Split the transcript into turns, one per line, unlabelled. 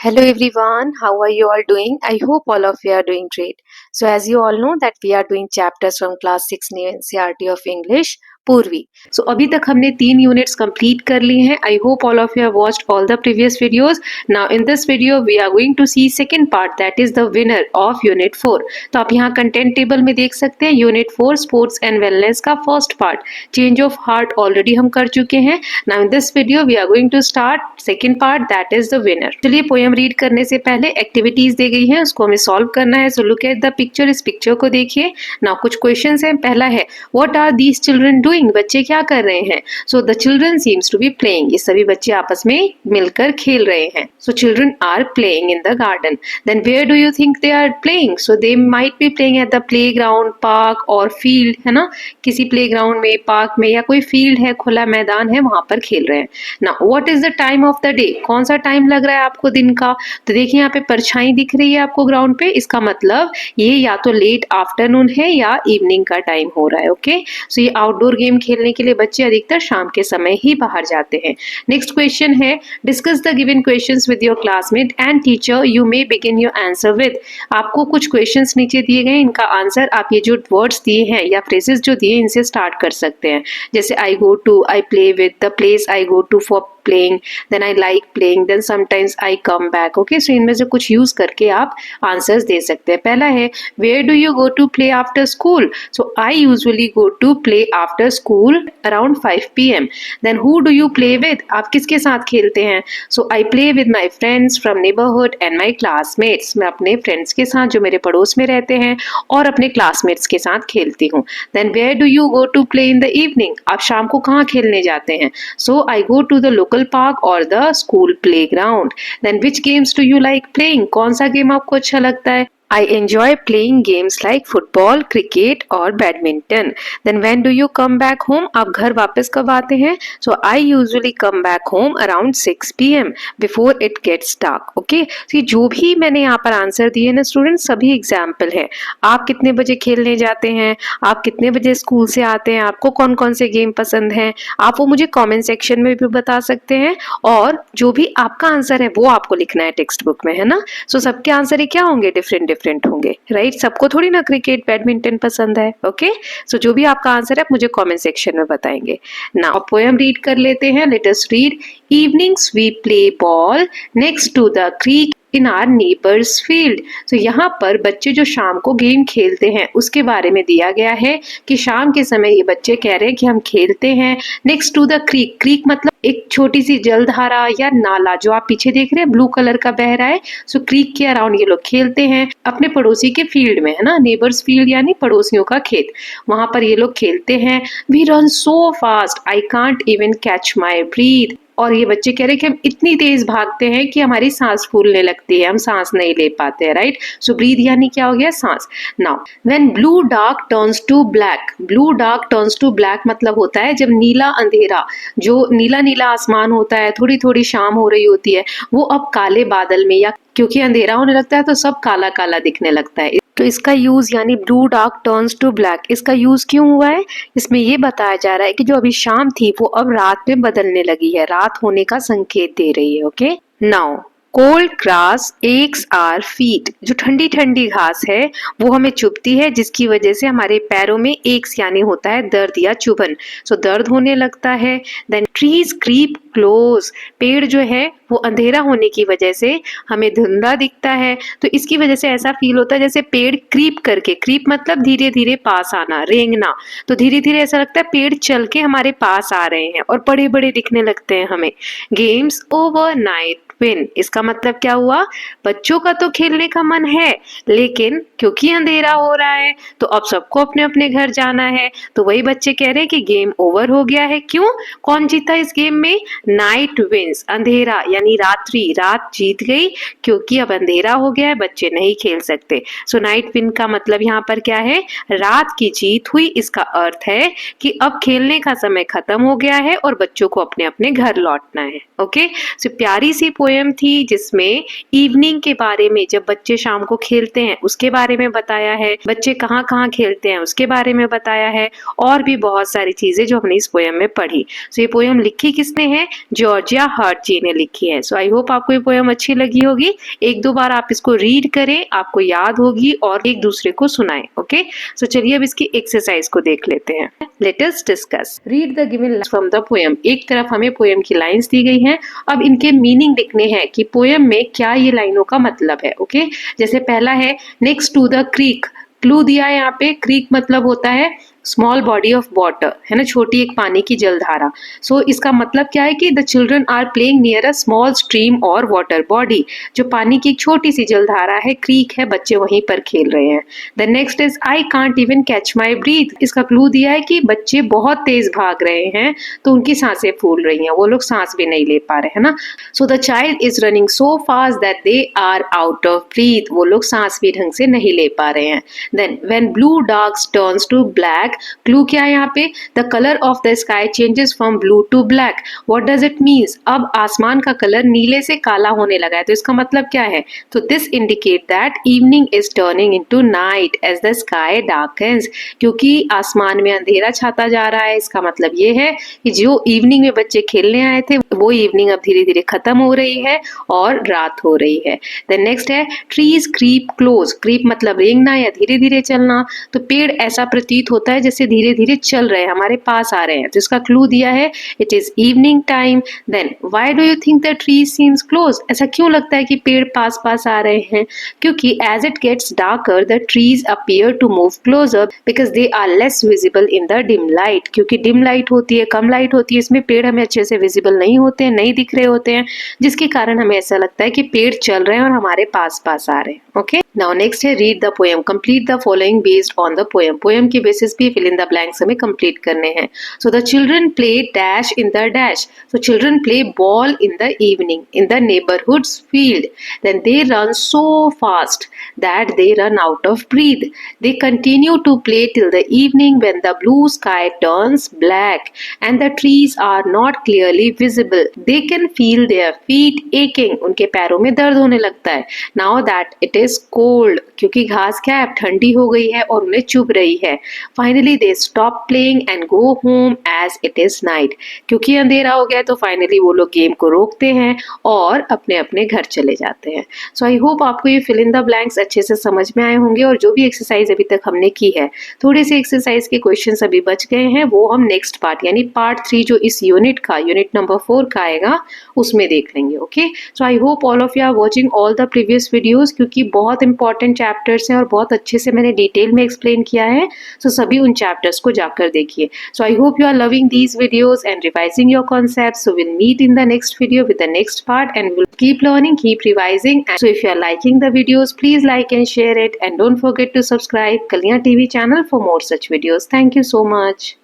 Hello everyone, how are you all doing? I hope all of you are doing great. So as you all know that we are doing chapters from class 6 new NCERT of English, पूर्वी. So अभी तक हमने 3 units complete कर ली हैं. I hope all of you have watched all the previous videos. Now in this video we are going to see second part, that is the winner of unit 4. तो आप यहाँ content table में देख सकते हैं unit 4 sports and wellness का first part change of heart already हम कर चुके हैं. Now in this video we are going to start second part, that is the winner. चलिए पोएम रीड करने से पहले एक्टिविटीज दी गई हैं, उसको हमें सॉल्व करना है. So look at the picture, इस पिक्चर को देखिए. नाउ कुछ क्वेश्चंस हैं. पहला है what are these children doing, बच्चे क्या कर रहे हैं. So the children seems to be playing, ये सभी बच्चे आपस में मिलकर खेल रहे हैं. So children are playing in the garden. Then where do you think they are playing. So they might be playing at the playground, park और फील्ड, है ना. किसी प्लेग्राउंड में, पार्क में या कोई फील्ड है, खुला मैदान है, वहां पर खेल रहे हैं. Now what is the time of the day, कौन सा टाइम लग रहा है आपको दिन का. तो देखिए यहाँ पे परछाई दिख रही है आपको ग्राउंड पे, इसका मतलब ये या तो लेट आफ्टरनून है या इवनिंग का टाइम हो रहा है. ओके, सो ये आउटडोर गेम खेलने के लिए बच्चे अधिकतर शाम के समय ही बाहर जाते हैं. नेक्स्ट क्वेश्चन है discuss the given questions with your classmate and teacher, you may begin your answer with. आपको कुछ क्वेश्चंस नीचे दिए गए, इनका आंसर आप ये जो वर्ड्स दिए हैं या फ्रेजेस जो दिए इनसे स्टार्ट कर सकते हैं. जैसे I go to, I play with, the place I go to for playing, then I like playing, then sometimes I come back. Okay, so इनमें से कुछ यूज करके आप आंसर्स दे सकते हैं. पहला है where do you go to play after school. So I usually go to play after school around 5 p.m. Then who do you play with, आप किसके साथ खेलते हैं. So I play with my friends from neighborhood and my classmates. मैं अपने friends के साथ जो मेरे पड़ोस में रहते हैं और अपने क्लासमेट्स के साथ खेलती हूँ. Then where do you go to play in the evening, आप शाम को कहाँ खेलने जाते हैं. So I go to the local park or the school playground. Then which games do you like playing, कौन सा गेम आपको अच्छा लगता है. I enjoy playing games like football, cricket और badminton. Then when do you come back home, आप घर वापस कब आते हैं. So I usually come back home around 6 p.m. before it gets dark. Okay, so जो भी मैंने यहाँ पर आंसर दिए ना स्टूडेंट, सभी एग्जाम्पल है. आप कितने बजे खेलने जाते हैं, आप कितने बजे स्कूल से आते हैं, आपको कौन कौन से गेम पसंद हैं, आप वो मुझे कॉमेंट सेक्शन में भी बता सकते हैं. और जो भी आपका आंसर है वो आपको लिखना है टेक्स्ट बुक में, है ना. सो सबके आंसर क्या होंगे, डिफरेंट डिफरेंट होंगे, राइट. सबको थोड़ी ना क्रिकेट बैडमिंटन पसंद है. ओके, सो जो भी आपका आंसर है आप मुझे कमेंट सेक्शन में बताएंगे. नाउ पोएम रीड कर लेते हैं. Let us read. Evenings we play ball next to the creek in our neighbours field. तो यहाँ पर बच्चे जो शाम को गेम खेलते हैं उसके बारे में दिया गया है कि शाम के समय ये बच्चे कह रहे हैं कि हम खेलते हैं next to the creek. Creek मतलब एक छोटी सी जलधारा या नाला जो आप पीछे देख रहे हैं ब्लू कलर का बह रहा है. सो क्रीक के अराउंड ये लोग खेलते हैं अपने पड़ोसी के फील्ड में, है ना. नेबर्स फील्ड यानी पड़ोसियों का खेत, वहां पर ये लोग खेलते हैं. We run so fast I can't even catch my breath. और ये बच्चे कह रहे हैं कि हम इतनी तेज भागते हैं कि हमारी सांस फूलने लगती है, हम सांस नहीं ले पाते हैं, राइट. सो ब्रीथ यानी क्या हो गया, सांस. Now when blue dark turns to black, blue dark turns to black मतलब होता है जब नीला अंधेरा, जो नीला नीला आसमान होता है, थोड़ी थोड़ी शाम हो रही होती है, वो अब काले बादल में, या क्योंकि अंधेरा होने लगता है तो सब काला काला दिखने लगता है. तो इसका यूज यानी blue dark turns to black, इसका यूज क्यों हुआ है, इसमें ये बताया जा रहा है कि जो अभी शाम थी वो अब रात में बदलने लगी है, रात होने का संकेत दे रही है. Okay, now cold grass x are feet, जो ठंडी ठंडी घास है वो हमें चुभती है, जिसकी वजह से हमारे पैरों में एक्स यानी होता है दर्द या चुभन. सो दर्द होने लगता है. देन ट्रीज क्रीप क्लोज, पेड़ जो है वो अंधेरा होने की वजह से हमें धुंधला दिखता है, तो इसकी वजह से ऐसा फील होता है जैसे पेड़ क्रीप करके, क्रीप मतलब धीरे धीरे पास आना, रेंगना, तो धीरे धीरे ऐसा लगता है पेड़ चल के हमारे पास आ रहे हैं और बड़े बड़े दिखने लगते हैं हमें. गेम्स ओवर नाइट विन, इसका मतलब क्या हुआ, बच्चों का तो खेलने का मन है लेकिन क्योंकि अंधेरा हो रहा है तो अब सबको अपने अपने घर जाना है. तो वही बच्चे कह रहे हैं कि गेम ओवर हो गया है. क्यों, कौन जीता इस गेम में, नाइट विंस, अंधेरा यानी रात्रि, रात जीत गई क्योंकि अब अंधेरा हो गया है, बच्चे नहीं खेल सकते. सो नाइट विन का मतलब यहाँ पर क्या है, रात की जीत हुई. इसका अर्थ है कि अब खेलने का समय खत्म हो गया है और बच्चों को अपने अपने घर लौटना है. ओके, सो प्यारी सी पोएम थी जिसमें इवनिंग के बारे में, जब बच्चे शाम को खेलते हैं उसके बारे में बताया है, बच्चे कहाँ कहाँ खेलते हैं उसके बारे में बताया है, और भी बहुत सारी चीजें जो हमने इस पोएम में पढ़ी। सो ये पोएम लिखी किसने है? जॉर्जिया हर्ट जी ने लिखी है। सो आई होप आपको ये पोएम अच्छी लगी होगी। एक दो बार आप इसको रीड करें, आपको याद होगी, और एक दूसरे को सुनाएं। ओके, सो चलिए अब इसकी एक्सरसाइज को देख लेते हैं। Let us discuss. Read the given lines from the poem. एक तरफ हमें पोएम की लाइंस दी गई हैं, अब इनके मीनिंग लिखने हैं कि पोएम में क्या ये लाइनों का मतलब है। ओके, जैसे पहला है next to the creek, clue दिया है यहाँ पे। क्रीक मतलब होता है स्मॉल बॉडी ऑफ वाटर, है ना, छोटी एक पानी की जलधारा। सो इसका मतलब क्या है कि the children are playing near a small stream और वाटर बॉडी, जो पानी की एक छोटी सी जलधारा है, क्रीक है, बच्चे वहीं पर खेल रहे हैं। The next is I can't even catch my breath. इसका क्लू दिया है कि बच्चे बहुत तेज भाग रहे हैं तो उनकी सांसें फूल रही हैं, वो लोग सांस भी नहीं ले पा रहे, है ना। So the child is running so fast that they are out of breath, वो लोग सांस भी ढंग से नहीं ले पा रहे हैं। Then when blue dark turns to black, clue क्या है यहाँ पे? The colour of the sky changes from blue to black. What does it means? अब आसमान का कलर नीले से काला होने लगा है, तो इसका मतलब क्या है? तो this indicate that evening is turning into night as the sky darkens, क्योंकि आसमान में अंधेरा छाता जा रहा है। इसका मतलब ये है कि जो इवनिंग में बच्चे खेलने आए थे वो इवनिंग अब धीरे धीरे खत्म हो रही है और रात हो रही है। देन नेक्स्ट है ट्रीज क्रीप क्लोज। क्रीप मतलब रेंगना या धीरे धीरे चलना, तो पेड़ ऐसा प्रतीत होता है जैसे धीरे धीरे चल रहे हैं, हमारे पास आ रहे हैं, तो इसका क्लू दिया है it is evening time. Then why do you think the tree seems close? ऐसा क्यों लगता है कि पेड़ पास पास आ रहे हैं? क्योंकि as it gets darker the trees appear to move closer because they are less visible in the dim light. क्योंकि डिम लाइट होती है, कम लाइट होती है, इसमें पेड़ हमें अच्छे से विजिबल नहीं होते हैं, नहीं दिख रहे होते हैं, जिसके कारण हमें ऐसा लगता है कि पेड़ चल रहे हैं और हमारे पास पास आ रहे हैं। ओके, नाउ नेक्स्ट है read the poem, complete the following based on the poem. Poem के बेसिस पे फिल इन द ब्लैंक्स हमें कंप्लीट करने हैं। So the children play dash in the dash, so children play ball in the evening in the neighborhood's field, then they run so fast that they run out of breath. They continue to play till the evening when the blue sky turns black and the trees are not clearly visible. They can feel their feet aching, उनके पैरों में दर्द होने लगता है। Now that it is cold, क्योंकि घास क्या है, ठंडी हो गई है और उन्हें चुभ रही है। Finally they stop playing and go home as it is night, क्योंकि अंधेरा हो गया तो फाइनली वो लोग गेम को रोकते हैं और अपने अपने घर चले जाते हैं। सो आई होप आपको ये फिल इन द ब्लैंक्स अच्छे से समझ में आए होंगे, और जो भी एक्सरसाइज अभी तक हमने की है, थोड़े से एक्सरसाइज के क्वेश्चंस अभी बच गए हैं, वो हम नेक्स्ट पार्ट यानी पार्ट 3 जो इस यूनिट का यूनिट नंबर 4 का आएगा उसमें देख लेंगे। Okay, so I hope all of you are watching all the previous videos, क्योंकि बहुत इंपॉर्टेंट चैप्टर्स हैं और बहुत अच्छे से मैंने डिटेल में एक्सप्लेन किया है। सो सभी उन चैप्टर्स को जाकर देखिए। So I hope you are loving these videos and revising your concepts. So we'll meet in the next video with the next part, and we'll keep learning, keep revising. And so if you are liking the videos, please like and share it, and don't forget to subscribe Kalyan TV channel for more such videos. Thank you so much.